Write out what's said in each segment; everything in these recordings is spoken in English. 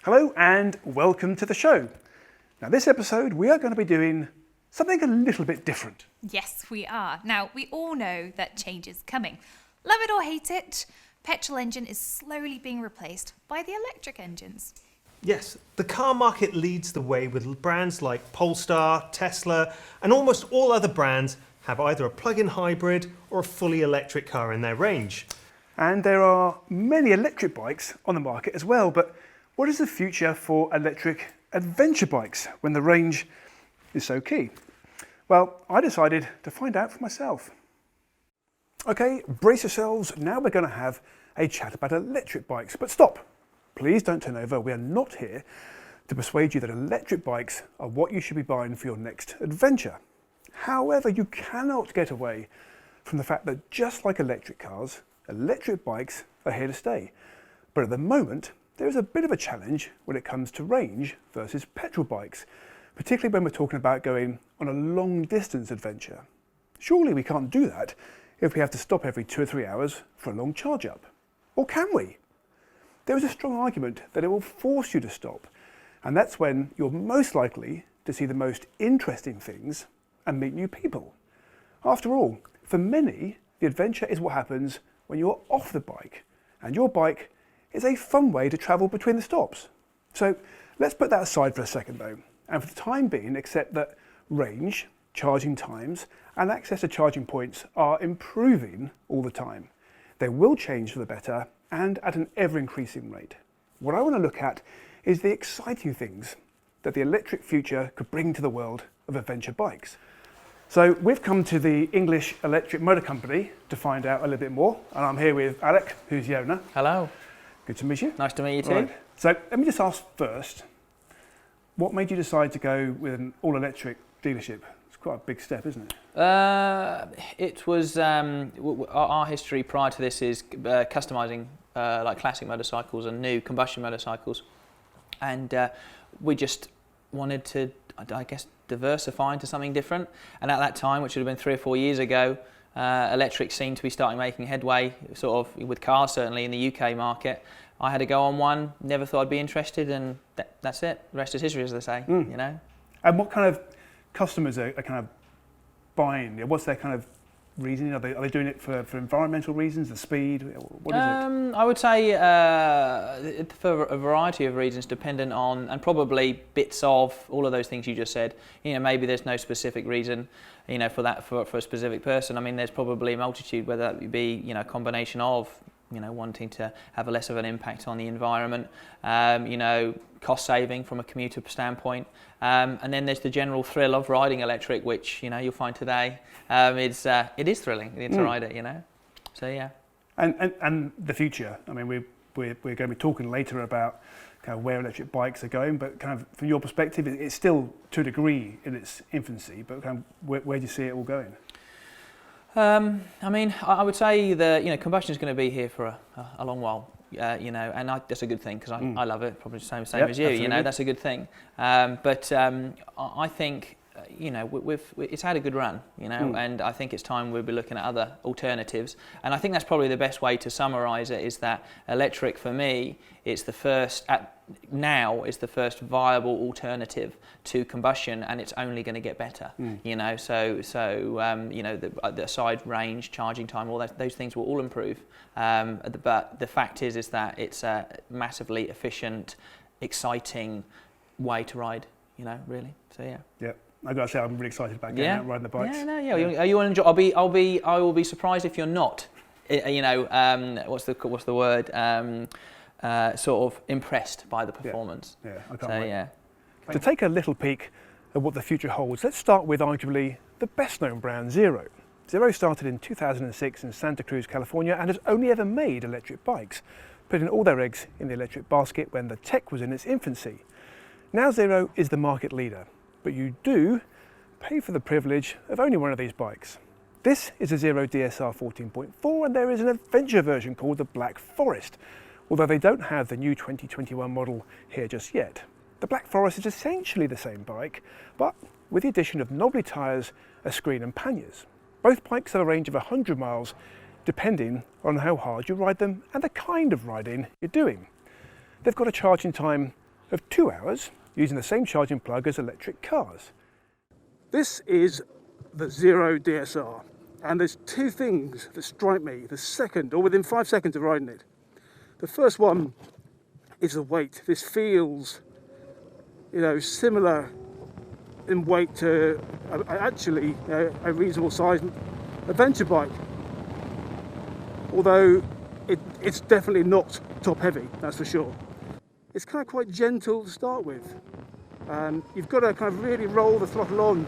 Hello and welcome to the show. Now this episode we are going to be doing something a little bit different. Yes, we are. Now, we all know that change is coming. Love it or hate it, petrol engine is slowly being replaced by the electric engines. Yes, the car market leads the way with brands like Polestar, Tesla, and almost all other brands have either a plug-in hybrid or a fully electric car in their range. And there are many electric bikes on the market as well, but what is the future for electric adventure bikes when the range is so key? Well, I decided to find out for myself. Okay, brace yourselves, now we're going to have a chat about electric bikes, but stop. Please don't turn over, we are not here to persuade you that electric bikes are what you should be buying for your next adventure. However, you cannot get away from the fact that just like electric cars, electric bikes are here to stay. But at the moment, there is a bit of a challenge when it comes to range versus petrol bikes, particularly when we're talking about going on a long distance adventure. Surely we can't do that if we have to stop every 2 or 3 hours for a long charge up. Or can we? There is a strong argument that it will force you to stop, and that's when you're most likely to see the most interesting things and meet new people. After all, for many, the adventure is what happens when you're off the bike, and your bike is a fun way to travel between the stops. So let's put that aside for a second though, and for the time being accept that range, charging times, and access to charging points are improving all the time. They will change for the better and at an ever-increasing rate. What I want to look at is the exciting things that the electric future could bring to the world of adventure bikes. So we've come to the English Electric Motor Company to find out a little bit more, and I'm here with Alec, who's the owner. Hello. Good to meet you. Nice to meet you too. Right. So let me just ask first, what made you decide to go with an all-electric dealership? It's quite a big step, isn't it? It was our history prior to this is customising like classic motorcycles and new combustion motorcycles, and we just wanted to, I guess, diversify into something different. And at that time, which would have been 3 or 4 years ago, electric seemed to be starting making headway, sort of with cars certainly in the UK market. I had to go on one, never thought I'd be interested, and that's it. The rest is history, as they say. You know. And what kind of customers are kind of buying? What's their kind of reason? Are they doing it for environmental reasons, the speed? What is it? I would say for a variety of reasons, dependent on, and probably bits of all of those things you just said. You know, maybe there's no specific reason, you know, for that for a specific person. I mean, there's probably a multitude, whether that be, you know, a combination of, you know, wanting to have a less of an impact on the environment, you know, cost saving from a commuter standpoint, and then there's the general thrill of riding electric, which, you know, you'll find today it is thrilling to ride it, you know. So yeah. And the future. I mean, we're going to be talking later about kind of where electric bikes are going, but kind of from your perspective, it's still to a degree in its infancy. But kind of where do you see it all going? I mean, I would say that, you know, combustion is going to be here for a long while, you know, and that's a good thing because I love it. Probably the same as you, absolutely. You know, that's a good thing. But I think, you know, it's had a good run, you know, and I think it's time we'll be looking at other alternatives. And I think that's probably the best way to summarise it, is that electric for me, it's the first viable alternative to combustion, and it's only going to get better. You know, so you know, the side range, charging time, all those things will all improve. But the fact is that it's a massively efficient, exciting way to ride. You know, really. So yeah. Yeah. I got to say, I'm really excited about getting out riding the bikes. Yeah. You will enjoy. I will be surprised if you're not. You know, what's the word? Sort of impressed by the performance. Yeah, I can't wait. Yeah. To take a little peek at what the future holds, let's start with arguably the best known brand, Zero. Zero started in 2006 in Santa Cruz, California, and has only ever made electric bikes, putting all their eggs in the electric basket when the tech was in its infancy. Now Zero is the market leader, but you do pay for the privilege of owning one of these bikes. This is a Zero DSR 14.4, and there is an adventure version called the Black Forest, although they don't have the new 2021 model here just yet. The Black Forest is essentially the same bike, but with the addition of knobbly tyres, a screen and panniers. Both bikes have a range of 100 miles, depending on how hard you ride them and the kind of riding you're doing. They've got a charging time of 2 hours using the same charging plug as electric cars. This is the Zero DSR, and there's two things that strike me the second, or within 5 seconds of riding it. The first one is the weight. This feels, similar in weight to a reasonable sized adventure bike. Although it's definitely not top heavy, that's for sure. It's kind of quite gentle to start with. You've got to kind of really roll the throttle on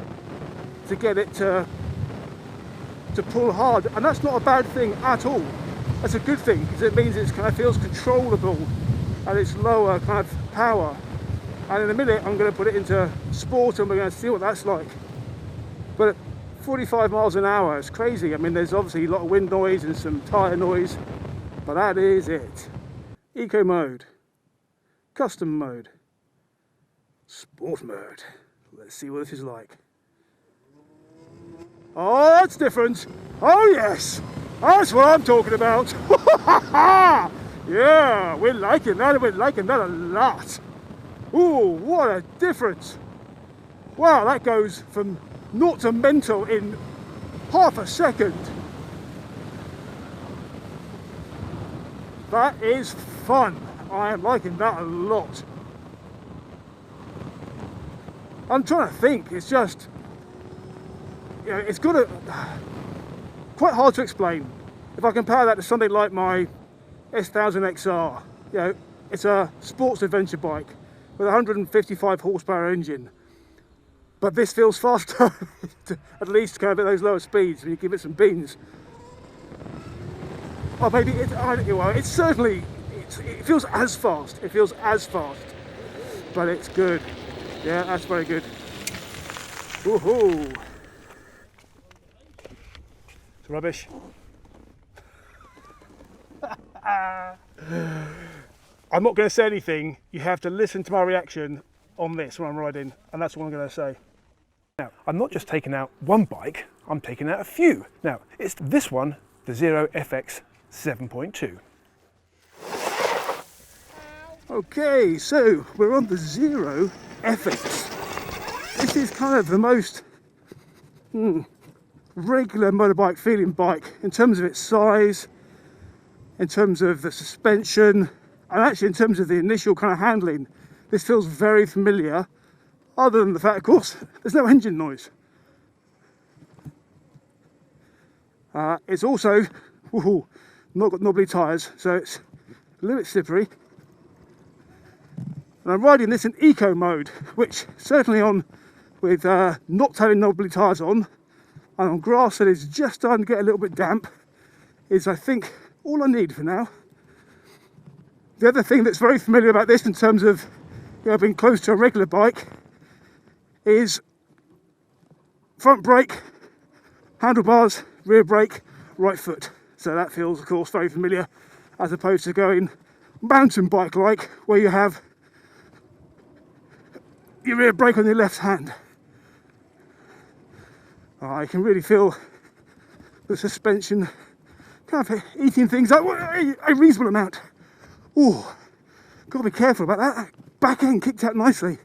to get it to pull hard, and that's not a bad thing at all. That's a good thing, because it means it kind of feels controllable and it's lower kind of power. And in a minute I'm going to put it into sport and we're going to see what that's like. But 45 miles an hour is crazy. I mean, there's obviously a lot of wind noise and some tyre noise, but that is it. Eco mode, custom mode, sport mode. Let's see what this is like. Oh, that's different. Oh yes, that's what I'm talking about. Yeah, we're liking that a lot. Ooh, what a difference. Wow, that goes from 0 to mental in half a second. That is fun. I am liking that a lot. I'm trying to think, it's just, it's got a, quite hard to explain. If I compare that to something like my S1000XR, it's a sports adventure bike with a 155 horsepower engine. But this feels faster, at least kind of at those lower speeds when you give it some beans. Oh, maybe it feels as fast. It feels as fast, but it's good. Yeah, that's very good. Woohoo! It's rubbish. I'm not going to say anything. You have to listen to my reaction on this when I'm riding, and that's what I'm going to say. Now, I'm not just taking out one bike, I'm taking out a few. Now, it's this one, the Zero FX 7.2. Okay, so we're on the Zero FX. This is kind of the most regular motorbike feeling bike in terms of its size, in terms of the suspension, and actually in terms of the initial kind of handling. This feels very familiar, other than the fact, of course, there's no engine noise. It's also not got knobbly tyres, so it's a little bit slippery. And I'm riding this in eco mode, which certainly on with not having knobbly tyres on, and on grass that is just starting to get a little bit damp, is I think all I need for now. The other thing that's very familiar about this in terms of being close to a regular bike is front brake, handlebars, rear brake, right foot. So that feels, of course, very familiar, as opposed to going mountain bike like, where you have your rear brake on your left hand. I can really feel the suspension kind of eating things up a reasonable amount. Ooh, got to be careful about that. That back end kicked out nicely.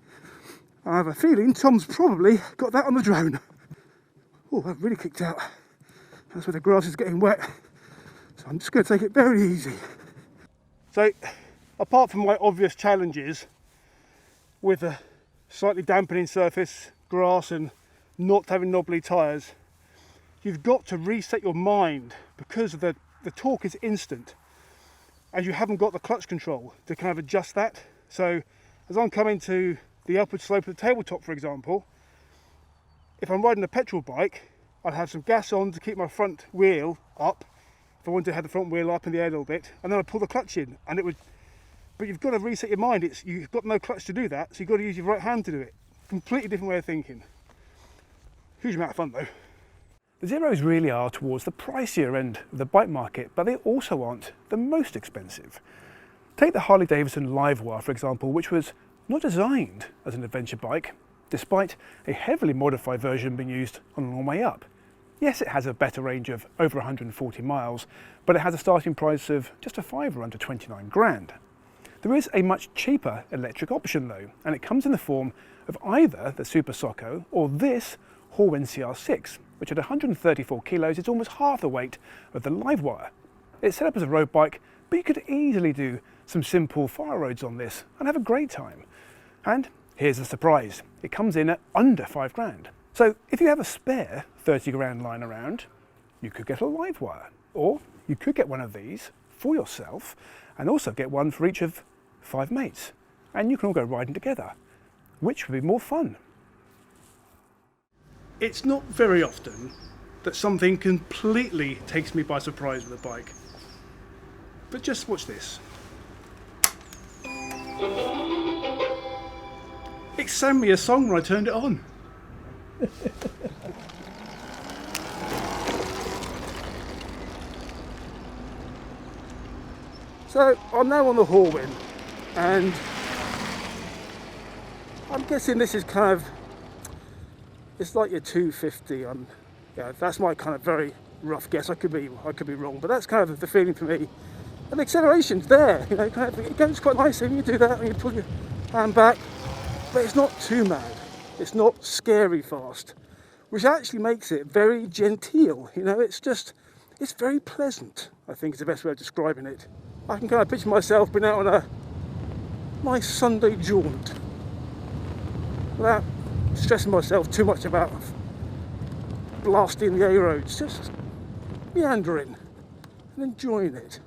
I have a feeling Tom's probably got that on the drone. Oh, that really kicked out. That's where the grass is getting wet. So I'm just going to take it very easy. So, apart from my obvious challenges with a slightly dampening surface, grass, and not having knobbly tyres, you've got to reset your mind because the torque is instant. And you haven't got the clutch control to kind of adjust that. So as I'm coming to the upward slope of the tabletop, for example, if I'm riding a petrol bike, I'd have some gas on to keep my front wheel up, if I wanted to have the front wheel up in the air a little bit, and then I'd pull the clutch in, and it would, but you've got to reset your mind. You've got no clutch to do that, so you've got to use your right hand to do it. Completely different way of thinking. Huge amount of fun though. The Zeros really are towards the pricier end of the bike market, but they also aren't the most expensive. Take the HarleyDavidson Livewire, for example, which was not designed as an adventure bike, despite a heavily modified version being used on a long way up. Yes, it has a better range of over 140 miles, but it has a starting price of just a fiver under 29 grand. There is a much cheaper electric option though, and it comes in the form of either the Super Socko or this Horwin CR6, which at 134 kilos is almost half the weight of the Livewire. It's set up as a road bike, but you could easily do some simple fire roads on this and have a great time. And here's the surprise, it comes in at under 5 grand. So if you have a spare 30 grand lying around, you could get a Livewire, or you could get one of these for yourself and also get one for each of 5 mates, and you can all go riding together. Which would be more fun? It's not very often that something completely takes me by surprise with a bike. But just watch this. It sang me a song when I turned it on. So I'm now on the Horwin, and I'm guessing this is kind of, it's like your 250. Yeah, that's my kind of very rough guess. I could be wrong, but that's kind of the feeling for me. And the acceleration's there, you know, kind of, it goes quite nicely when you do that, when you pull your hand back, but it's not too mad. It's not scary fast, which actually makes it very genteel. You know, it's very pleasant, I think is the best way of describing it. I can kind of picture myself being out on a nice Sunday jaunt without stressing myself too much about blasting the A roads, just meandering and enjoying it.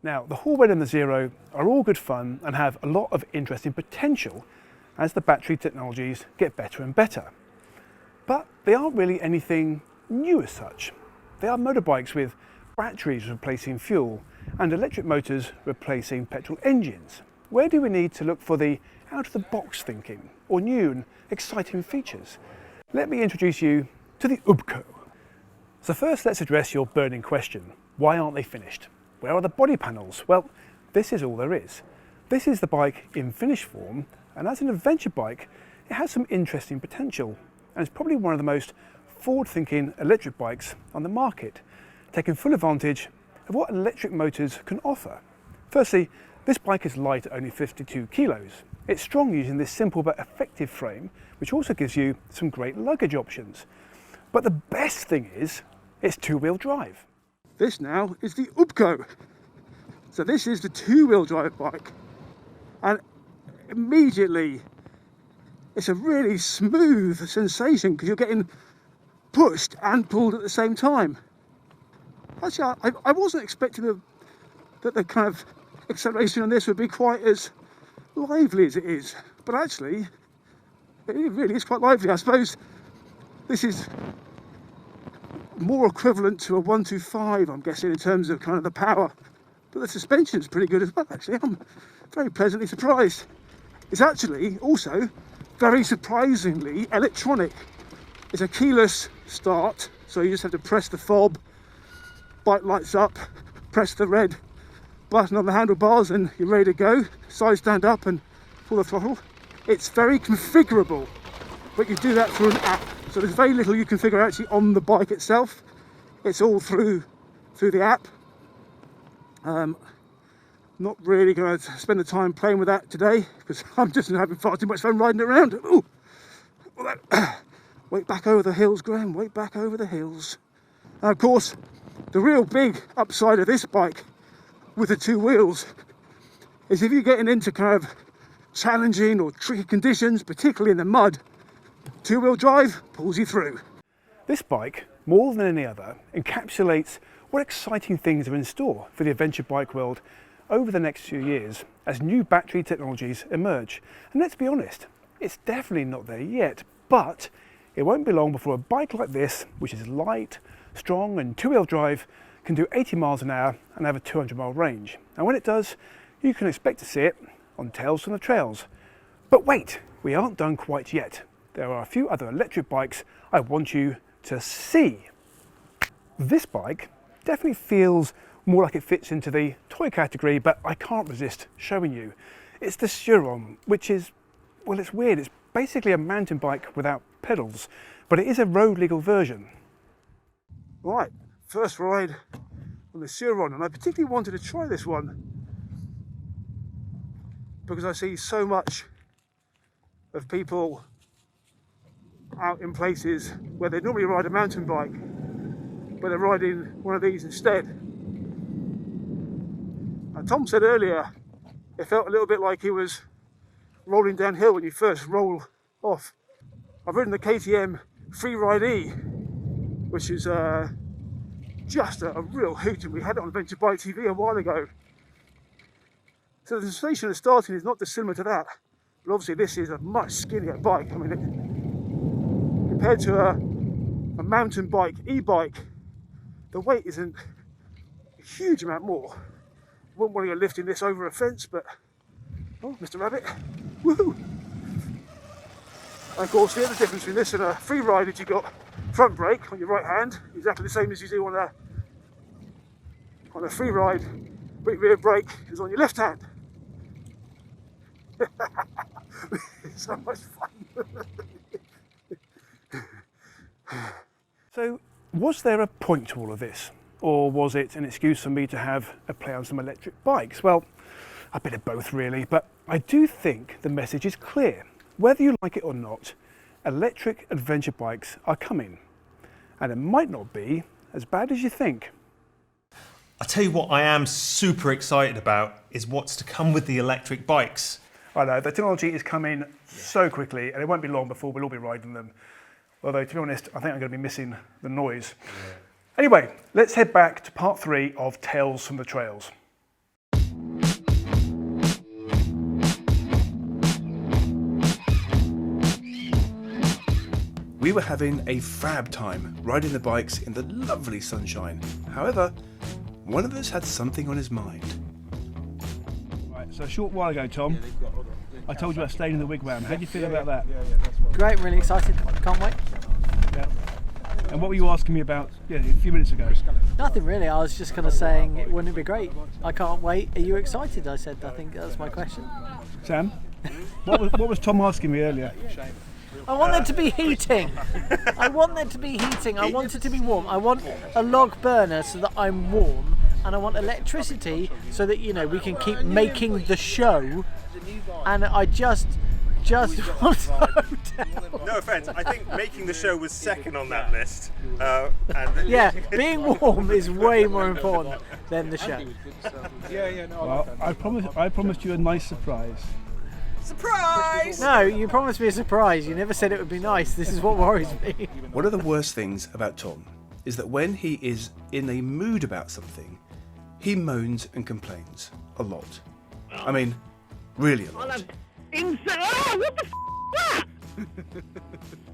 Now, the Horwin and the Zero are all good fun and have a lot of interesting potential as the battery technologies get better and better. But they aren't really anything new as such. They are motorbikes with batteries replacing fuel and electric motors replacing petrol engines. Where do we need to look for the out-of-the-box thinking or new and exciting features? Let me introduce you to the Ubco. So first, let's address your burning question. Why aren't they finished? Where are the body panels? Well, this is all there is. This is the bike in finished form, and as an adventure bike, it has some interesting potential, and it's probably one of the most forward-thinking electric bikes on the market, taking full advantage of what electric motors can offer. Firstly, this bike is light at only 52 kilos. It's strong using this simple but effective frame, which also gives you some great luggage options. But the best thing is, it's two-wheel drive. This now is the Ubco. So this is the two-wheel drive bike. And immediately, it's a really smooth sensation because you're getting pushed and pulled at the same time. Actually, I wasn't expecting that the kind of acceleration on this would be quite as lively as it is, but actually it really is quite lively. I suppose this is more equivalent to a 125, I'm guessing, in terms of kind of the power, but the suspension's pretty good as well. Actually, I'm very pleasantly surprised. It's actually also very surprisingly electronic. It's a keyless start, so you just have to press the fob, bike lights up, press the red button on the handlebars and you're ready to go. Side stand up and pull the throttle. It's very configurable, but you do that through an app. So there's very little you configure actually on the bike itself. It's all through the app. Not really going to spend the time playing with that today because I'm just having far too much fun riding it around. Ooh. Wait back over the hills, Graham, wait back over the hills. And of course, the real big upside of this bike with the two wheels is if you're getting into kind of challenging or tricky conditions, particularly in the mud, two-wheel drive pulls you through. This bike, more than any other, encapsulates what exciting things are in store for the adventure bike world over the next few years as new battery technologies emerge. And let's be honest, it's definitely not there yet, but it won't be long before a bike like this, which is light, strong and two-wheel drive, can do 80 miles an hour and have a 200-mile range. And when it does, you can expect to see it on Tales from the Trails. But wait, we aren't done quite yet. There are a few other electric bikes I want you to see. This bike definitely feels more like it fits into the toy category, but I can't resist showing you. It's the Suron, which is, well, it's weird. It's basically a mountain bike without pedals, but it is a road legal version. Right, first ride on the Suron, and I particularly wanted to try this one because I see so much of people out in places where they normally ride a mountain bike, but they're riding one of these instead. And Tom said earlier it felt a little bit like he was rolling downhill when you first roll off. I've ridden the KTM Freeride E, which is just a real hoot, and we had it on Adventure Bike TV a while ago. So the sensation of starting is not dissimilar to that, but obviously this is a much skinnier bike. I mean, compared to a mountain bike, e-bike, the weight isn't a huge amount more. I wouldn't want to go lifting this over a fence, but oh, Mr. Rabbit, woohoo! And of course, the other difference between this and a Freeride is you've got front brake on your right hand, exactly the same as you do on a Freeride, but rear brake is on your left hand. It's so much fun. So, was there a point to all of this? Or was it an excuse for me to have a play on some electric bikes? Well, a bit of both really, but I do think the message is clear. Whether you like it or not, electric adventure bikes are coming. And it might not be as bad as you think. I'll tell you what I am super excited about is what's to come with the electric bikes. I know, the technology is coming so quickly, and it won't be long before we'll all be riding them. Although, to be honest, I think I'm going to be missing the noise. Yeah. Anyway, let's head back to part 3 of Tales from the Trails. We were having a fab time riding the bikes in the lovely sunshine. However, one of us had something on his mind. Right, so a short while ago, Tom, I told you I stayed in the wigwam. How do you feel about that? Great, really excited. Can't wait. Yeah. And what were you asking me about a few minutes ago? Nothing really. I was just kind of saying, wouldn't it be great? I can't wait. Are you excited? I said. I think that's my question. Sam, what was Tom asking me earlier? I want there to be heating. I want there to be heating. I want it to be warm. I want a log burner so that I'm warm, and I want electricity so that we can keep making the show. And I just want a hotel. No offence, I think making the show was second on that list. Yeah, being warm is way more important than the show. Well, I promised you a nice surprise. Surprise! No, you promised me a surprise. You never said it would be nice. This is what worries me. One of the worst things about Tom is that when he is in a mood about something, he moans and complains a lot. I mean, really a lot. Oh, what the f*** was that?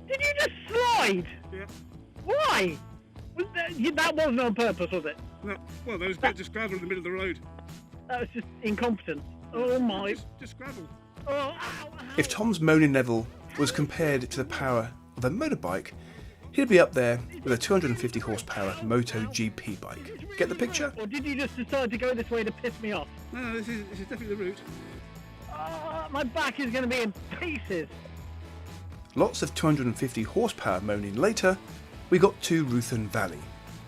Did you just slide? Yeah. Why? That wasn't on purpose, was it? No, well, there was just gravel in the middle of the road. That was just incompetence. Oh my. Just gravel. Oh, ow, ow. If Tom's moaning level was compared to the power of a motorbike, he'd be up there with a 250 horsepower Moto GP bike. Get the picture? Or did you just decide to go this way to piss me off? No, this is definitely the route. My back is going to be in pieces. Lots of 250 horsepower moaning later, we got to Ruthen Valley,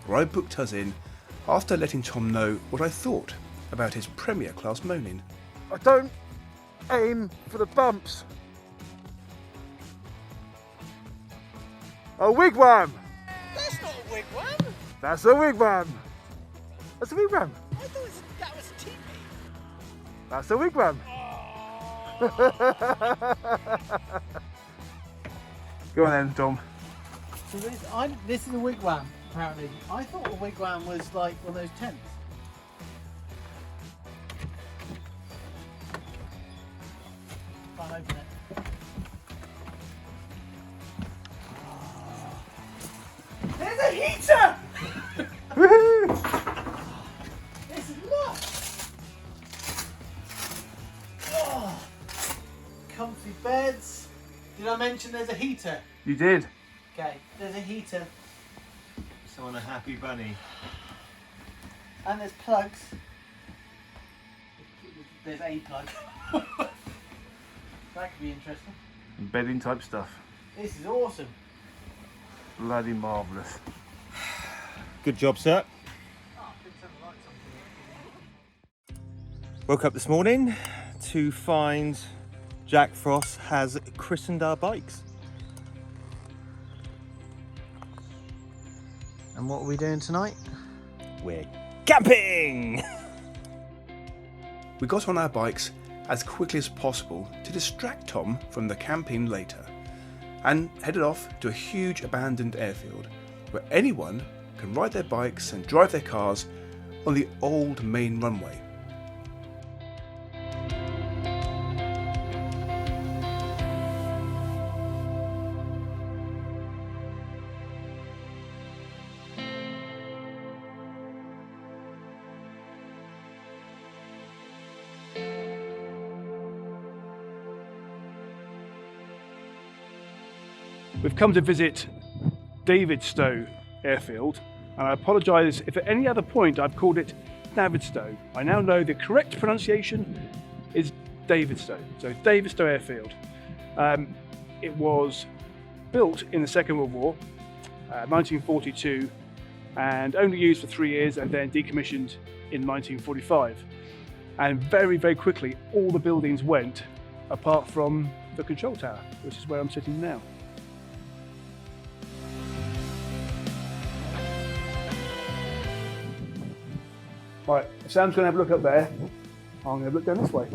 where I booked us in after letting Tom know what I thought about his Premier class moaning. I don't aim for the bumps. A wigwam! That's not a wigwam. That's a wigwam! That's a wigwam! I thought that was a teepee. That's a wigwam! Go on then, Tom. So this is a wigwam, apparently. I thought a wigwam was like one of those tents. Can't open it. There's a heater! Woohoo! This is nuts! Oh, comfy beds. Did I mention there's a heater? You did. Okay, there's a heater. So on a happy bunny. And there's plugs. There's a plug. That could be interesting. Bedding type stuff. This is awesome. Bloody marvellous. Good job, sir. Woke up this morning to find Jack Frost has christened our bikes. And what are we doing tonight? We're camping! We got on our bikes as quickly as possible to distract Tom from the camping later, and headed off to a huge abandoned airfield where anyone can ride their bikes and drive their cars on the old main runway. We've come to visit Stow Airfield, and I apologise if at any other point I've called it Stow. I now know the correct pronunciation is Stow. So Stow Airfield. It was built in the Second World War, 1942, and only used for 3 years and then decommissioned in 1945. And very, very quickly all the buildings went, apart from the control tower, which is where I'm sitting now. Right, if Sam's going to have a look up there, I'm going to look down this way.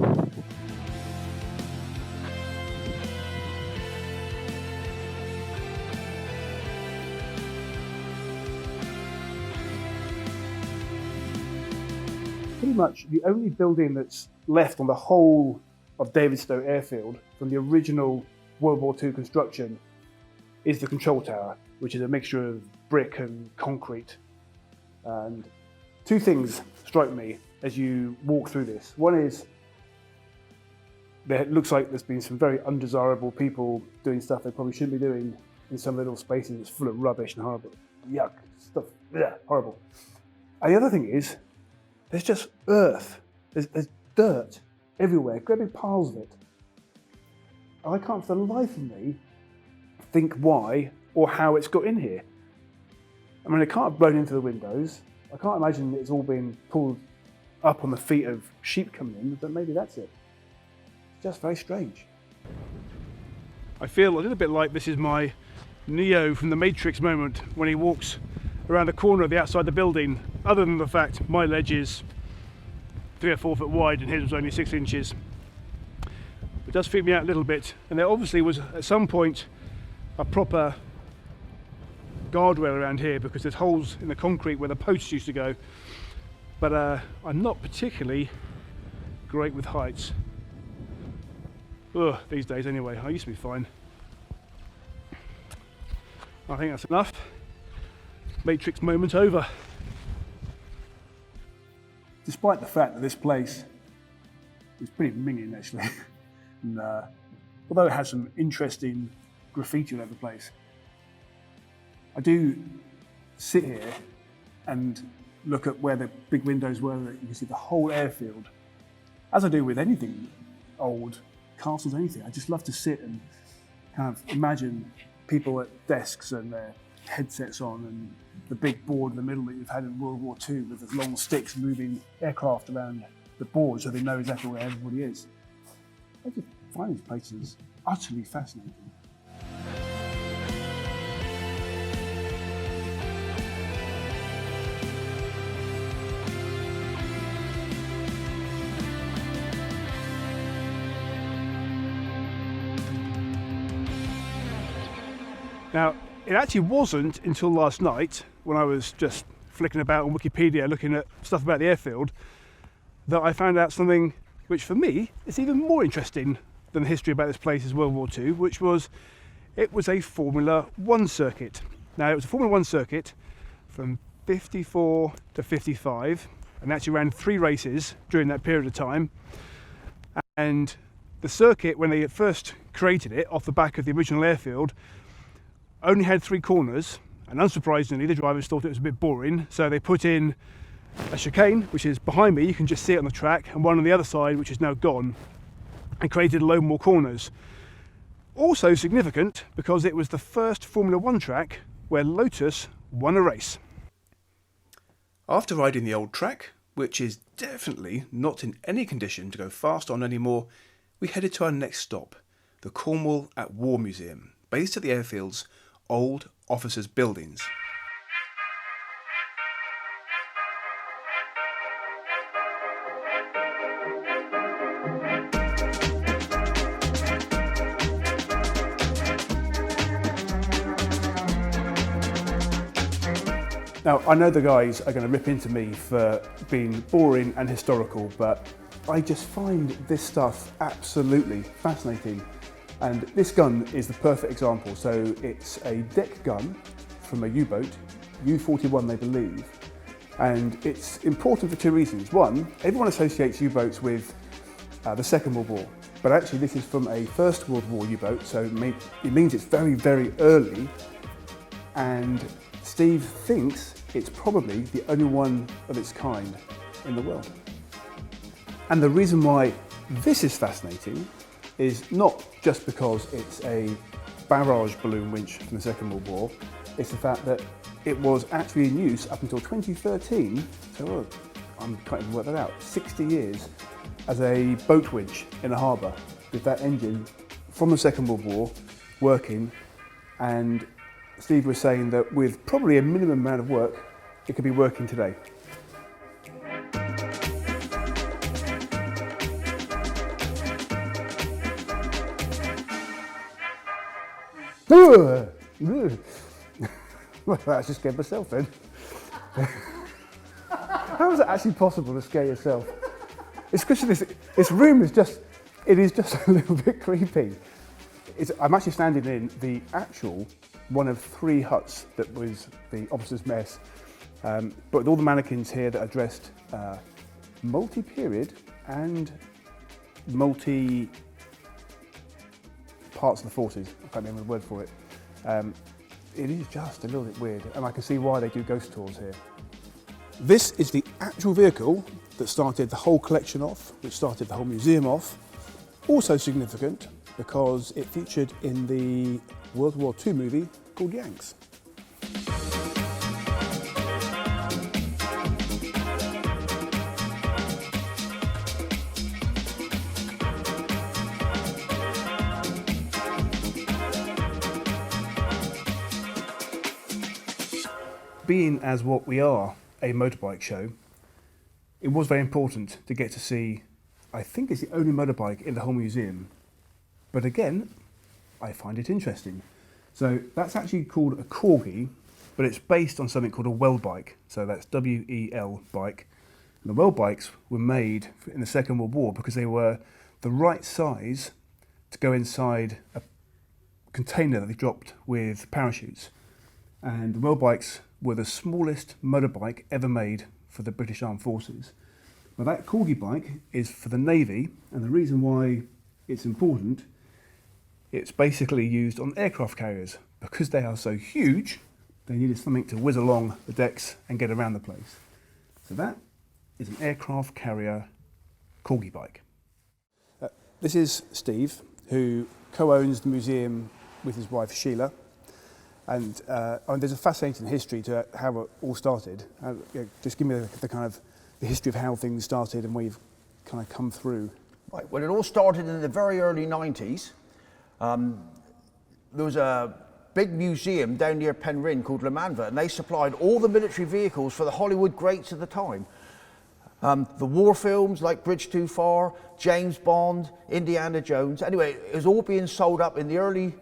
Pretty much the only building that's left on the whole of Stow Airfield from the original World War II construction is the control tower, which is a mixture of brick and concrete. And two things strike me as you walk through this. One is, it looks like there's been some very undesirable people doing stuff they probably shouldn't be doing in some little spaces that's full of rubbish and horrible. Yuck, stuff, yeah, horrible. And the other thing is, there's just earth. There's dirt everywhere, great big piles of it. And I can't for the life of me think why or how it's got in here. I mean, it can't have blown into the windows. I can't imagine it's all been pulled up on the feet of sheep coming in, but maybe that's it. It's just very strange. I feel a little bit like this is my Neo from the Matrix moment when he walks around the corner of the outside the building, other than the fact my ledge is 3 or 4 foot wide and his was only 6 inches. It does freak me out a little bit, and there obviously was at some point a proper guardrail around here because there's holes in the concrete where the posts used to go, but I'm not particularly great with heights. Ugh, these days anyway. I used to be fine. I think that's enough. Matrix moment over. Despite the fact that this place is pretty minging actually, and although it has some interesting graffiti all over the place, I do sit here and look at where the big windows were that you can see the whole airfield. As I do with anything old, castles, anything, I just love to sit and kind of imagine people at desks and their headsets on and the big board in the middle that you've had in World War II with the long sticks moving aircraft around the board so they know exactly where everybody is. I just find these places utterly fascinating. Now, it actually wasn't until last night, when I was just flicking about on Wikipedia looking at stuff about the airfield, that I found out something which for me is even more interesting than the history about this place as World War II, which was, it was a Formula 1 circuit. Now, it was a Formula 1 circuit from 54 to 55, and actually ran 3 races during that period of time. And the circuit, when they first created it off the back of the original airfield, only had 3 corners, and unsurprisingly the drivers thought it was a bit boring, so they put in a chicane, which is behind me, you can just see it on the track, and one on the other side which is now gone, and created a load more corners. Also significant because it was the first Formula 1 track where Lotus won a race. After riding the old track, which is definitely not in any condition to go fast on anymore, we headed to our next stop, the Cornwall War Museum, based at the Airfield's old officers' buildings. Now, I know the guys are going to rip into me for being boring and historical, but I just find this stuff absolutely fascinating. And this gun is the perfect example. So it's a deck gun from a U-boat, U-41 they believe. And it's important for two reasons. One, everyone associates U-boats with the Second World War, but actually this is from a First World War U-boat, so it means it's very, very early. And Steve thinks it's probably the only one of its kind in the world. And the reason why this is fascinating is not just because it's a barrage balloon winch from the Second World War, it's the fact that it was actually in use up until 2013, so I can't even work that out, 60 years as a boat winch in a harbour with that engine from the Second World War working. And Steve was saying that with probably a minimum amount of work, it could be working today. Well, I just scared myself then. How is it actually possible to scare yourself? It's because this room is just a little bit creepy. I'm actually standing in the actual one of 3 huts that was the officers' mess, but with all the mannequins here that are dressed multi-period and multi parts of the forces. I can't remember the word for it. It is just a little bit weird, and I can see why they do ghost tours here. This is the actual vehicle that started the whole collection off, which started the whole museum off. Also significant because it featured in the World War II movie called Yanks. Being as what we are, a motorbike show, it was very important to get to see, I think it's the only motorbike in the whole museum. But again, I find it interesting. So that's actually called a corgi, but it's based on something called a well bike. So that's W-E-L bike. And the well bikes were made in the Second World War because they were the right size to go inside a container that they dropped with parachutes. And the well bikes were the smallest motorbike ever made for the British Armed Forces. Well, that corgi bike is for the Navy, and the reason why it's important, it's basically used on aircraft carriers. Because they are so huge, they needed something to whiz along the decks and get around the place. So that is an aircraft carrier corgi bike. This is Steve, who co-owns the museum with his wife Sheila. And there's a fascinating history to how it all started. Just give me the kind of the history of how things started and where you've kind of come through. Right, well, it all started in the very early 90s. There was a big museum down near Penryn called Le Manva, and they supplied all the military vehicles for the Hollywood greats of the time. The war films like Bridge Too Far, James Bond, Indiana Jones. Anyway, it was all being sold up in the early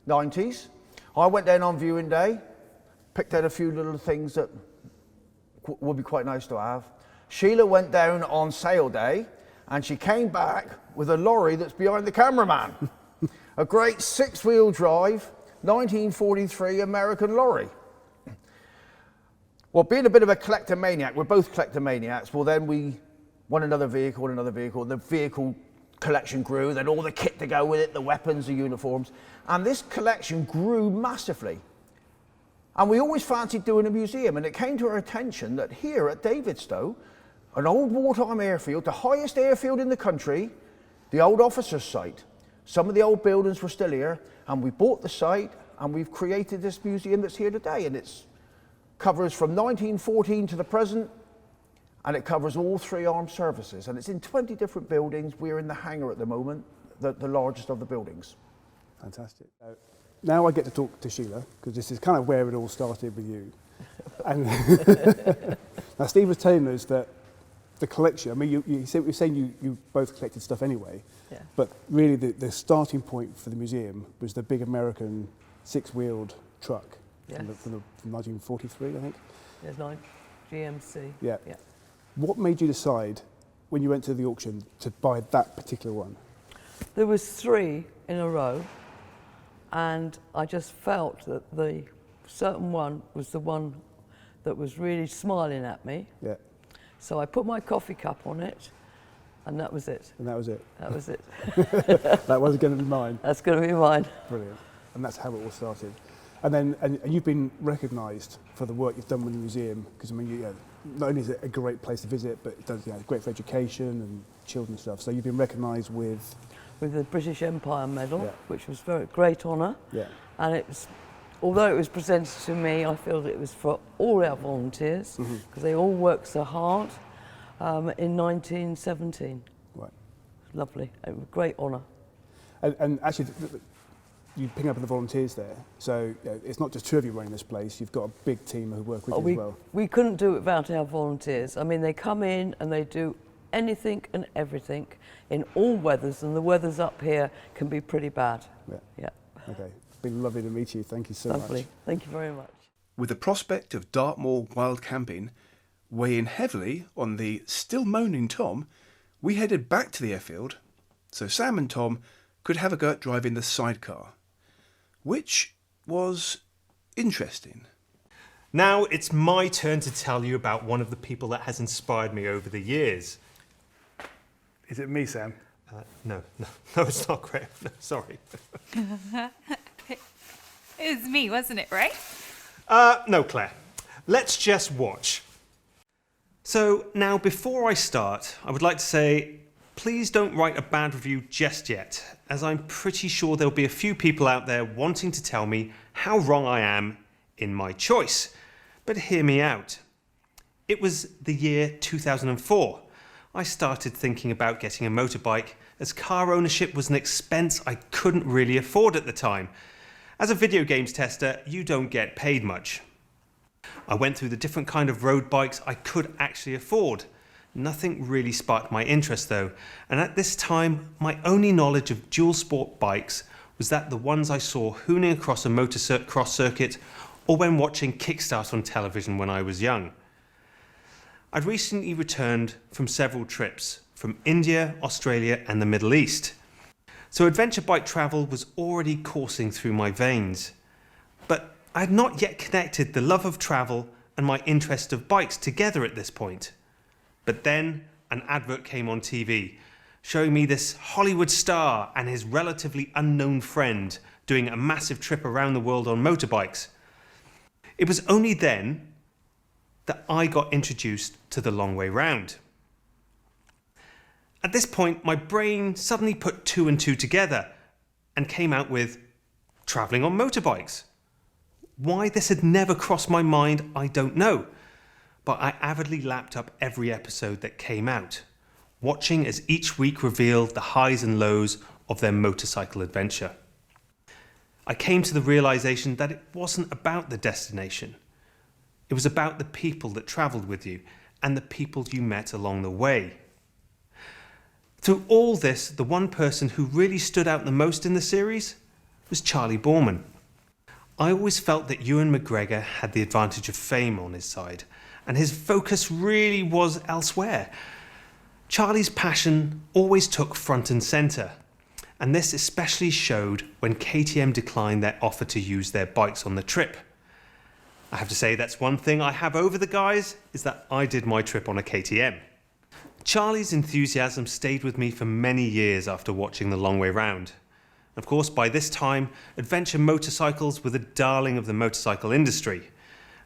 90s. I went down on viewing day, picked out a few little things that would be quite nice to have. Sheila went down on sale day, and she came back with a lorry that's behind the cameraman. A great 6-wheel drive, 1943 American lorry. Well, being a bit of a collectomaniac, we're both collectomaniacs, well then we want another vehicle, and the vehicle collection grew, then all the kit to go with it, the weapons, the uniforms, and this collection grew massively. And we always fancied doing a museum, and it came to our attention that here at Davidstow, an old wartime airfield, the highest airfield in the country, the old officers' site, some of the old buildings were still here, and we bought the site, and we've created this museum that's here today, and it covers from 1914 to the present, and it covers all 3 armed services, and it's in 20 different buildings. We're in the hangar at the moment, the largest of the buildings. Fantastic. Now I get to talk to Sheila, because this is kind of where it all started with you. And now Steve was telling us that the collection, I mean, you were saying you both collected stuff anyway, Yeah. but really the starting point for the museum was the big American 6-wheeled truck Yes. from 1943, I think. There's 9 GMC. Yeah. Yeah. What made you decide when you went to the auction to buy that particular one? There was 3 in a row, and I just felt that the certain one was the one that was really smiling at me. Yeah. So I put my coffee cup on it, and that was it. And that was it. That was it. That was going to be mine. That's going to be mine. Brilliant. And that's how it all started. And then, and you've been recognised for the work you've done with the museum, because I mean, not only is it a great place to visit, but it does, great for education and children stuff. So you've been recognised with the British Empire Medal, Yeah. which was very great honour. Yeah. And it was, although it was presented to me, I feel that it was for all our volunteers, because they all worked so hard in 1917. Right. Lovely. It was a great honour. And actually, you pick up with the volunteers there. So it's not just 2 of you running this place. You've got a big team who work with you as well. We couldn't do it without our volunteers. I mean, they come in and they do anything and everything in all weathers, and the weathers up here can be pretty bad. Yeah. Yeah. Okay. It's been lovely to meet you. Thank you so Lovely. much. Thank you very much. With the prospect of Dartmoor wild camping weighing heavily on the still moaning Tom, we headed back to the airfield so Sam and Tom could have a go at driving the sidecar, which was interesting. Now it's my turn to tell you about one of the people that has inspired me over the years. Is it me, Sam? No, it's not Graham. No, sorry. It was me, wasn't it, right? No, Claire. Let's just watch. So now, before I start, I would like to say, please don't write a bad review just yet, as I'm pretty sure there'll be a few people out there wanting to tell me how wrong I am in my choice. But hear me out. It was the year 2004. I started thinking about getting a motorbike, as car ownership was an expense I couldn't really afford at the time. As a video games tester, you don't get paid much. I went through the different kind of road bikes I could actually afford. Nothing really sparked my interest though, and at this time my only knowledge of dual sport bikes was that the ones I saw hooning across a cross circuit or when watching Kickstart on television when I was young. I'd recently returned from several trips from India, Australia and the Middle East. So adventure bike travel was already coursing through my veins. But I had not yet connected the love of travel and my interest of bikes together at this point. But then an advert came on TV, showing me this Hollywood star and his relatively unknown friend doing a massive trip around the world on motorbikes. It was only then that I got introduced to the long way round. At this point, my brain suddenly put 2 and 2 together and came out with travelling on motorbikes. Why this had never crossed my mind, I don't know. But I avidly lapped up every episode that came out, watching as each week revealed the highs and lows of their motorcycle adventure. I came to the realisation that it wasn't about the destination. It was about the people that travelled with you and the people you met along the way. Through all this, the one person who really stood out the most in the series was Charlie Borman. I always felt that Ewan McGregor had the advantage of fame on his side, and his focus really was elsewhere. Charlie's passion always took front and centre, and this especially showed when KTM declined their offer to use their bikes on the trip. I have to say that's one thing I have over the guys, is that I did my trip on a KTM. Charlie's enthusiasm stayed with me for many years after watching The Long Way Round. Of course, by this time, adventure motorcycles were the darling of the motorcycle industry,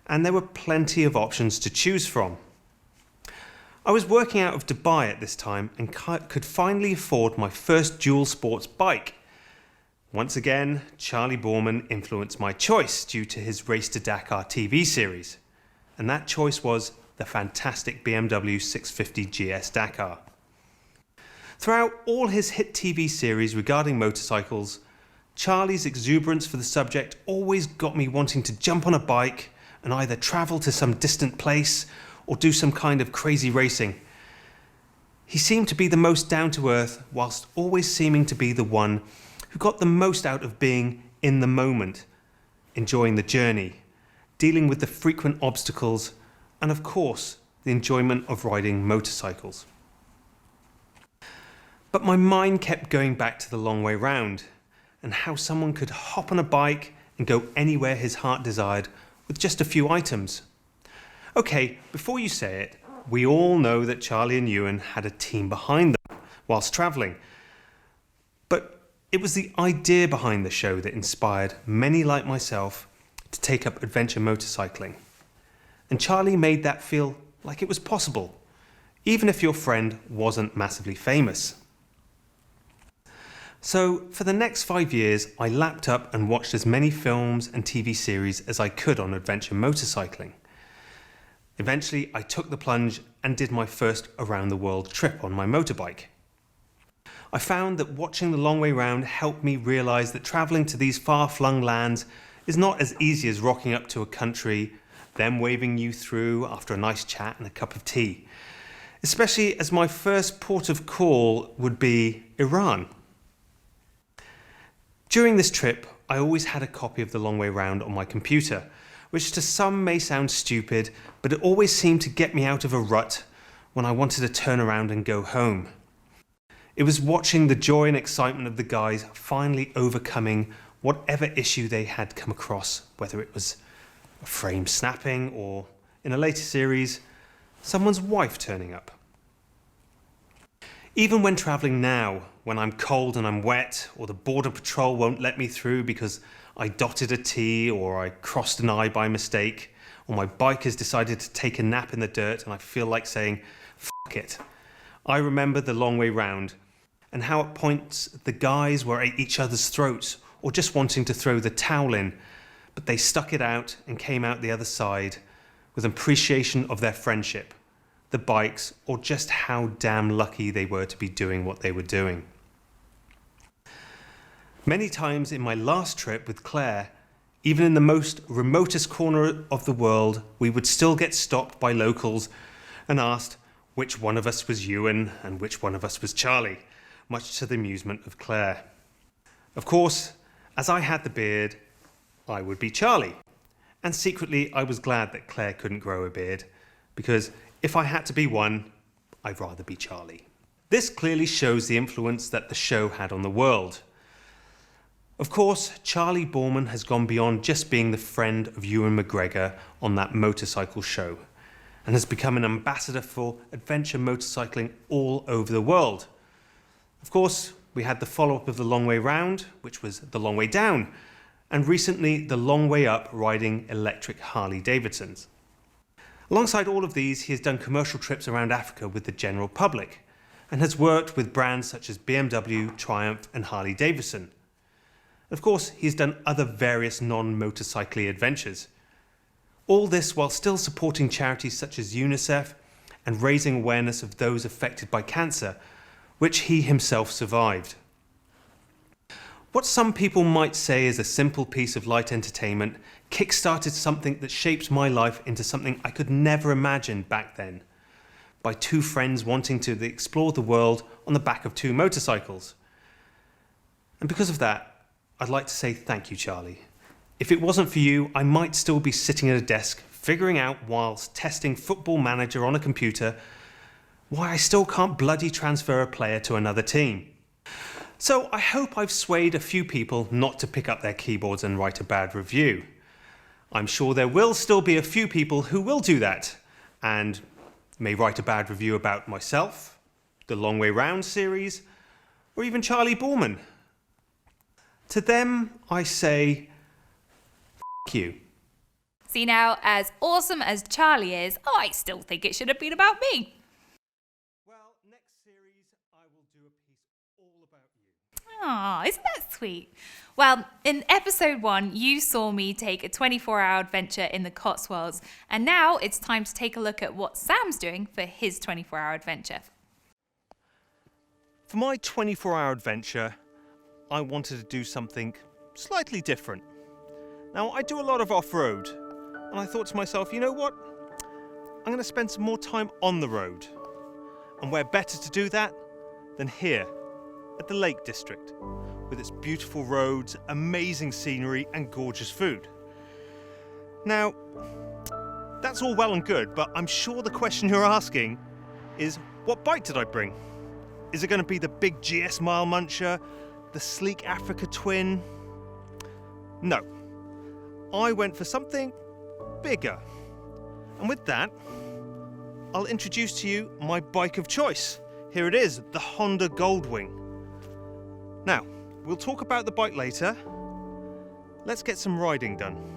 and there were plenty of options to choose from. I was working out of Dubai at this time and could finally afford my first dual sports bike. Once again, Charlie Borman influenced my choice due to his Race to Dakar TV series, and that choice was the fantastic BMW 650 GS Dakar. Throughout all his hit TV series regarding motorcycles, Charlie's exuberance for the subject always got me wanting to jump on a bike and either travel to some distant place or do some kind of crazy racing. He seemed to be the most down-to-earth, whilst always seeming to be the one who got the most out of being in the moment, enjoying the journey, dealing with the frequent obstacles, and of course, the enjoyment of riding motorcycles. But my mind kept going back to the long way round, and how someone could hop on a bike and go anywhere his heart desired with just a few items. Okay, before you say it, we all know that Charlie and Ewan had a team behind them whilst travelling. But it was the idea behind the show that inspired many like myself to take up adventure motorcycling. And Charlie made that feel like it was possible, even if your friend wasn't massively famous. So for the next 5 years, I lapped up and watched as many films and TV series as I could on adventure motorcycling. Eventually, I took the plunge and did my first around-the-world trip on my motorbike. I found that watching the long way round helped me realise that travelling to these far-flung lands is not as easy as rocking up to a country, them waving you through after a nice chat and a cup of tea. Especially as my first port of call would be Iran. During this trip, I always had a copy of The Long Way Round on my computer, which to some may sound stupid, but it always seemed to get me out of a rut when I wanted to turn around and go home. It was watching the joy and excitement of the guys finally overcoming whatever issue they had come across, whether it was a frame snapping or, in a later series, someone's wife turning up. Even when travelling now, when I'm cold and I'm wet, or the border patrol won't let me through because I dotted a T or I crossed an I by mistake, or my bike has decided to take a nap in the dirt and I feel like saying, "Fuck it," I remember the long way round and how at points the guys were at each other's throats or just wanting to throw the towel in, but they stuck it out and came out the other side with appreciation of their friendship, the bikes, or just how damn lucky they were to be doing what they were doing. Many times in my last trip with Claire, even in the most remotest corner of the world, we would still get stopped by locals and asked which one of us was Ewan and which one of us was Charlie, much to the amusement of Claire. Of course, as I had the beard, I would be Charlie. And secretly, I was glad that Claire couldn't grow a beard, because if I had to be one, I'd rather be Charlie. This clearly shows the influence that the show had on the world. Of course, Charlie Borman has gone beyond just being the friend of Ewan McGregor on that motorcycle show, and has become an ambassador for adventure motorcycling all over the world. Of course, we had the follow-up of The Long Way Round, which was The Long Way Down, and recently The Long Way Up riding electric Harley-Davidsons. Alongside all of these, he has done commercial trips around Africa with the general public, and has worked with brands such as BMW, Triumph and Harley-Davidson. Of course, he's done other various non-motorcycling adventures. All this while still supporting charities such as UNICEF and raising awareness of those affected by cancer, which he himself survived. What some people might say is a simple piece of light entertainment kick-started something that shaped my life into something I could never imagine back then, by two friends wanting to explore the world on the back of two motorcycles. And because of that, I'd like to say thank you, Charlie. If it wasn't for you, I might still be sitting at a desk figuring out whilst testing Football Manager on a computer why I still can't bloody transfer a player to another team. So I hope I've swayed a few people not to pick up their keyboards and write a bad review. I'm sure there will still be a few people who will do that and may write a bad review about myself, the Long Way Round series, or even Charlie Borman. To them, I say, f*** you. See now, as awesome as Charlie is, I still think it should have been about me. all about you. Aw, isn't that sweet? Well, in episode 1, you saw me take a 24-hour adventure in the Cotswolds, and now it's time to take a look at what Sam's doing for his 24-hour adventure. For my 24-hour adventure, I wanted to do something slightly different. Now, I do a lot of off-road, and I thought to myself, you know what? I'm going to spend some more time on the road. And where better to do that than here, at the Lake District, with its beautiful roads, amazing scenery, and gorgeous food. Now, that's all well and good, but I'm sure the question you're asking is, what bike did I bring? Is it going to be the big GS Mile Muncher, the sleek Africa Twin? No. I went for something bigger. And with that, I'll introduce to you my bike of choice. Here it is, the Honda Goldwing. Now, we'll talk about the bike later. Let's get some riding done.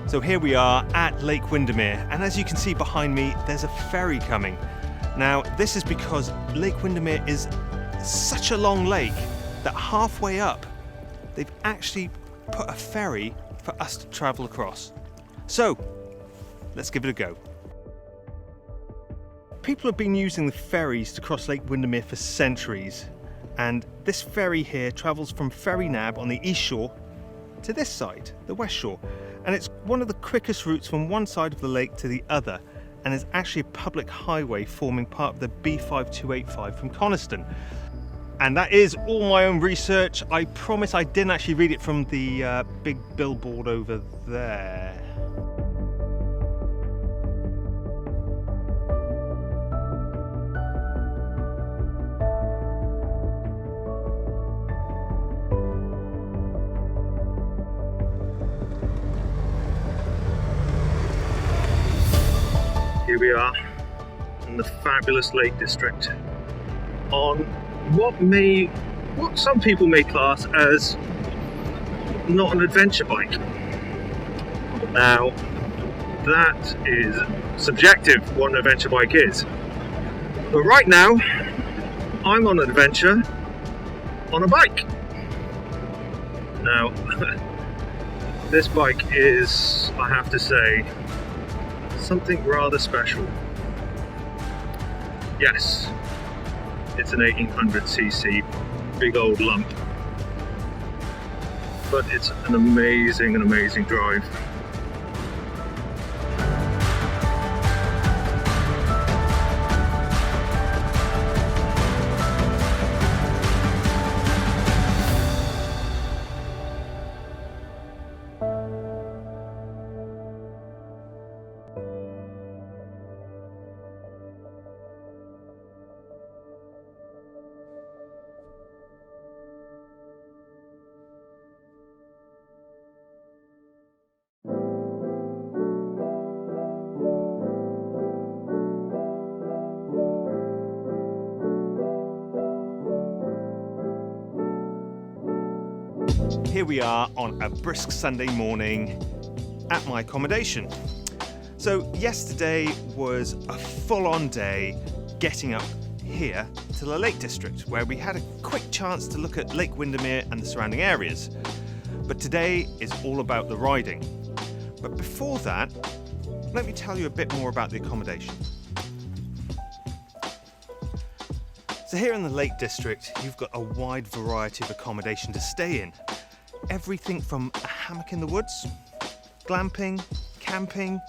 So here we are at Lake Windermere, and as you can see behind me, there's a ferry coming. Now, this is because Lake Windermere is such a long lake that halfway up, they've actually put a ferry for us to travel across. So, let's give it a go. People have been using the ferries to cross Lake Windermere for centuries, and this ferry here travels from Ferry Nab on the east shore to this side, the west shore. And it's one of the quickest routes from one side of the lake to the other, and is actually a public highway forming part of the B5285 from Coniston. And that is all my own research. I promise I didn't actually read it from the big billboard over there. Here we are in the fabulous Lake District on what some people may class as not an adventure bike. Now, that is subjective, what an adventure bike is. But right now, I'm on an adventure on a bike. Now, this bike is, I have to say, something rather special. Yes, it's an 1800cc big old lump, but it's an amazing drive. Here we are on a brisk Sunday morning at my accommodation. So yesterday was a full-on day getting up here to the Lake District, where we had a quick chance to look at Lake Windermere and the surrounding areas. But today is all about the riding. But before that, let me tell you a bit more about the accommodation. So here in the Lake District, you've got a wide variety of accommodation to stay in. Everything from a hammock in the woods, glamping, camping,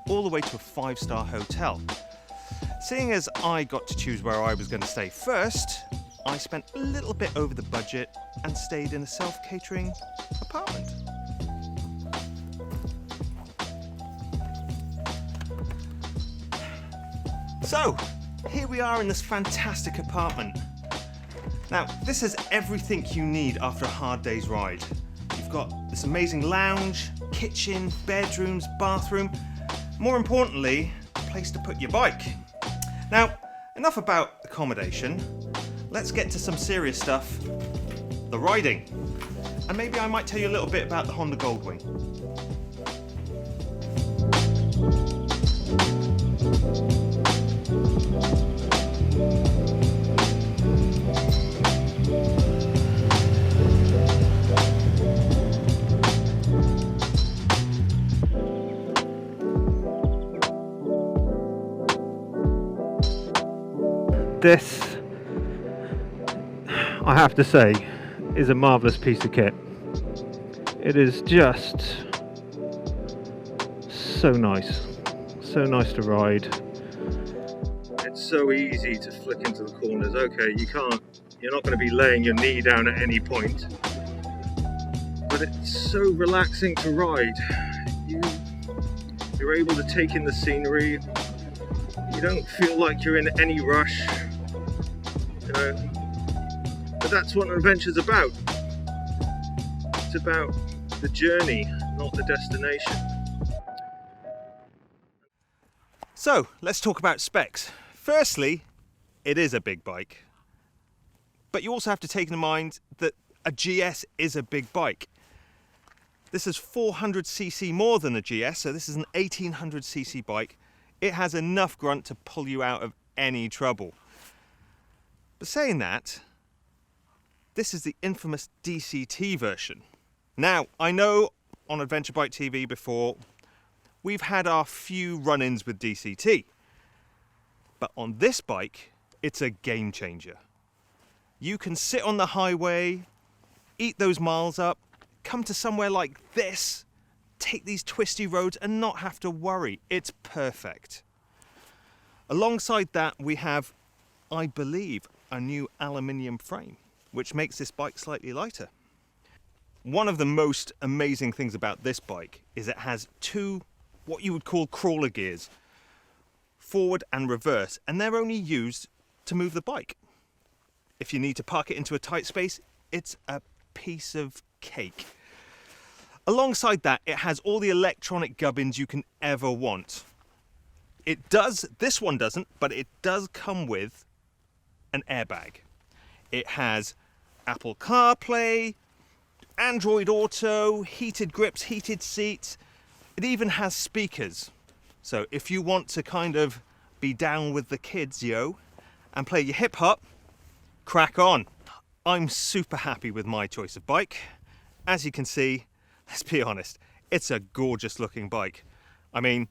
all the way to a 5-star hotel. Seeing as I got to choose where I was going to stay first, I spent a little bit over the budget and stayed in a self-catering apartment. So, here we are in this fantastic apartment. Now, this is everything you need after a hard day's ride. You've got this amazing lounge, kitchen, bedrooms, bathroom. More importantly, a place to put your bike. Now, enough about accommodation. Let's get to some serious stuff, the riding. And maybe I might tell you a little bit about the Honda Goldwing. This, I have to say, is a marvellous piece of kit. It is just so nice to ride. It's so easy to flick into the corners. Okay, you're not going to be laying your knee down at any point, but it's so relaxing to ride. You're able to take in the scenery. You don't feel like you're in any rush. But that's what an adventure's about. It's about the journey, not the destination. So, let's talk about specs. Firstly, it is a big bike. But you also have to take in mind that a GS is a big bike. This is 400cc more than a GS, so this is an 1800cc bike. It has enough grunt to pull you out of any trouble. But saying that, this is the infamous DCT version. Now, I know on Adventure Bike TV before, we've had our few run-ins with DCT. But on this bike, it's a game changer. You can sit on the highway, eat those miles up, come to somewhere like this, take these twisty roads and not have to worry. It's perfect. Alongside that, we have, I believe, a new aluminium frame, which makes this bike slightly lighter. One of the most amazing things about this bike is it has two, what you would call crawler gears, forward and reverse, and they're only used to move the bike. If you need to park it into a tight space, it's a piece of cake. Alongside that, it has all the electronic gubbins you can ever want. This one doesn't, but it does come with an airbag. It has Apple CarPlay, Android Auto, heated grips, heated seats. It even has speakers. So if you want to kind of be down with the kids, and play your hip hop, crack on. I'm super happy with my choice of bike. As you can see, let's be honest, it's a gorgeous looking bike. I mean,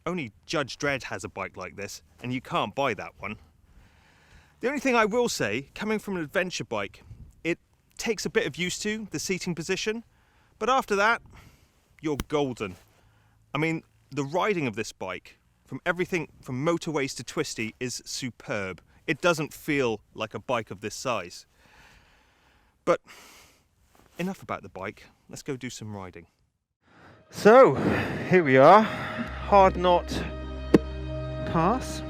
only Judge Dredd has a bike like this, and you can't buy that one. The only thing I will say, coming from an adventure bike, it takes a bit of use to, the seating position, but after that, you're golden. I mean, the riding of this bike, from everything from motorways to twisty, is superb. It doesn't feel like a bike of this size. But enough about the bike, let's go do some riding. So, here we are, Hardknot Pass.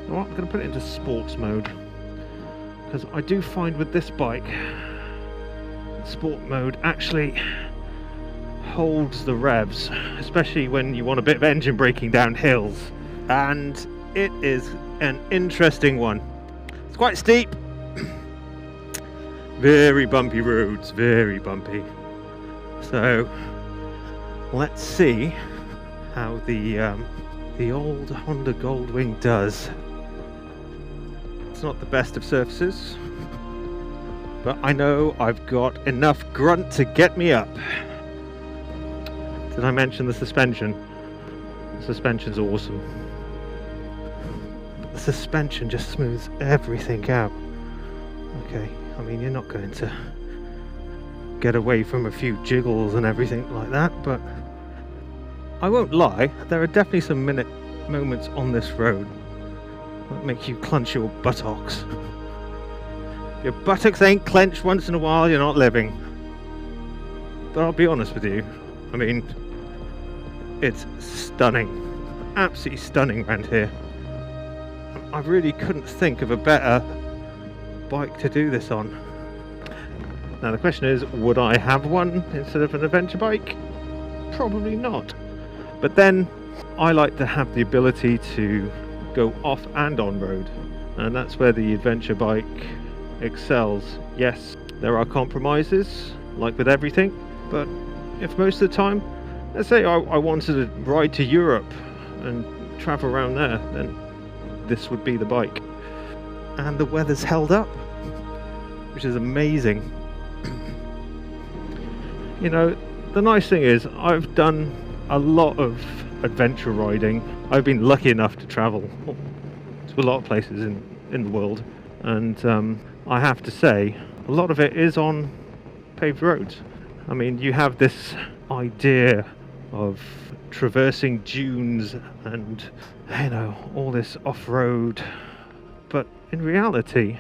You know what, I'm going to put it into sports mode, because I do find with this bike, sport mode actually holds the revs, especially when you want a bit of engine braking down hills, and it is an interesting one. It's quite steep, very bumpy roads, very bumpy. So let's see how the old Honda Goldwing does. It's not the best of surfaces, but I know I've got enough grunt to get me up. Did I mention the suspension? The suspension's awesome. The suspension just smooths everything out. Okay, I mean, you're not going to get away from a few jiggles and everything like that, but I won't lie, there are definitely some moments on this road that make you clench your buttocks. your buttocks ain't clenched once in a while, you're not living. But I'll be honest with you, I mean, it's stunning, absolutely stunning around here. I really couldn't think of a better bike to do this on. Now the question is, would I have one instead of an adventure bike? Probably not. But then I like to have the ability to go off and on road, and that's where the adventure bike excels. Yes, there are compromises, like with everything, but if most of the time, let's say I wanted to ride to Europe and travel around there, then this would be the bike. And the weather's held up, which is amazing. You know, the nice thing is I've done a lot of adventure riding. I've been lucky enough to travel to a lot of places in the world, and I have to say a lot of it is on paved roads. I mean, you have this idea of traversing dunes and, you know, all this off-road, but in reality,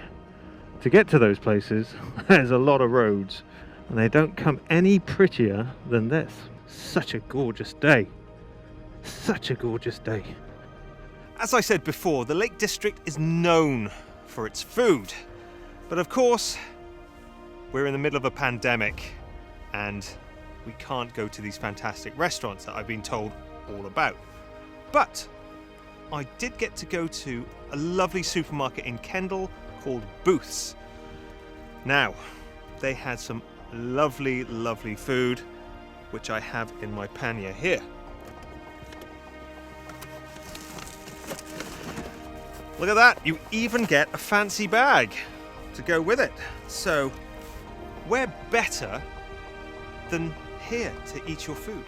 to get to those places, there's a lot of roads, and they don't come any prettier than this. Such a gorgeous day. Such a gorgeous day. As I said before, the Lake District is known for its food. But of course, we're in the middle of a pandemic and we can't go to these fantastic restaurants that I've been told all about. But I did get to go to a lovely supermarket in Kendal called Booth's. Now, they had some lovely, lovely food, which I have in my pannier here. Look at that, you even get a fancy bag to go with it. So, where better than here to eat your food?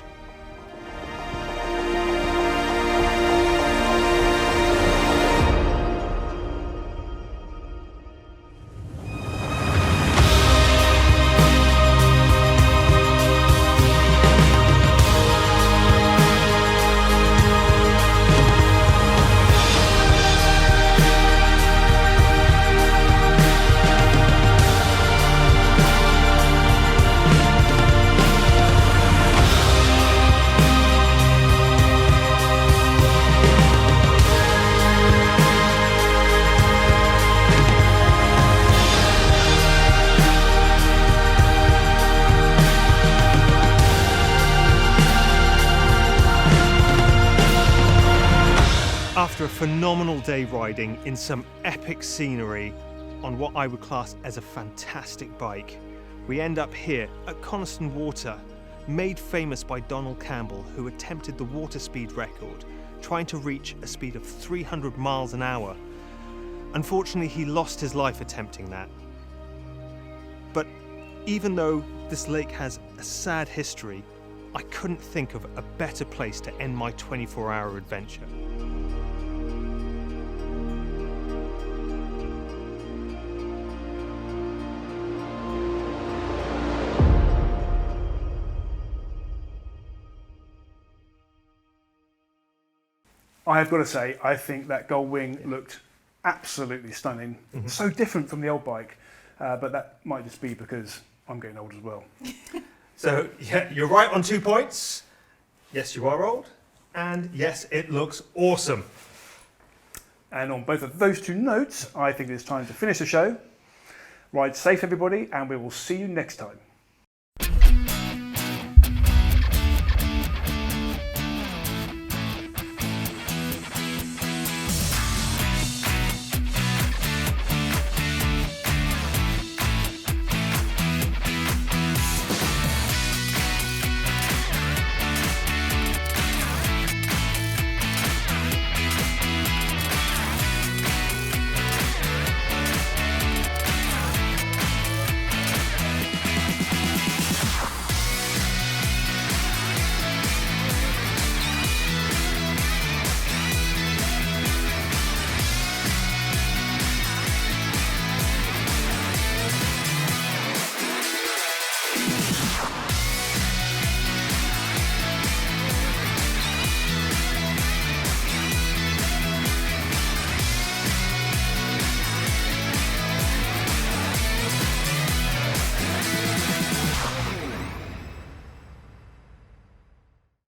After a phenomenal day riding in some epic scenery on what I would class as a fantastic bike, we end up here at Coniston Water, made famous by Donald Campbell, who attempted the water speed record, trying to reach a speed of 300 miles an hour. Unfortunately, he lost his life attempting that. But even though this lake has a sad history, I couldn't think of a better place to end my 24-hour adventure. I have got to say, I think that gold wing looked absolutely stunning. So different from the old bike, but that might just be because I'm getting old as well. So, yeah, you're right on 2 points. Yes, you are old. And yes, it looks awesome. And on both of those two notes, I think it's time to finish the show. Ride safe, everybody, and we will see you next time.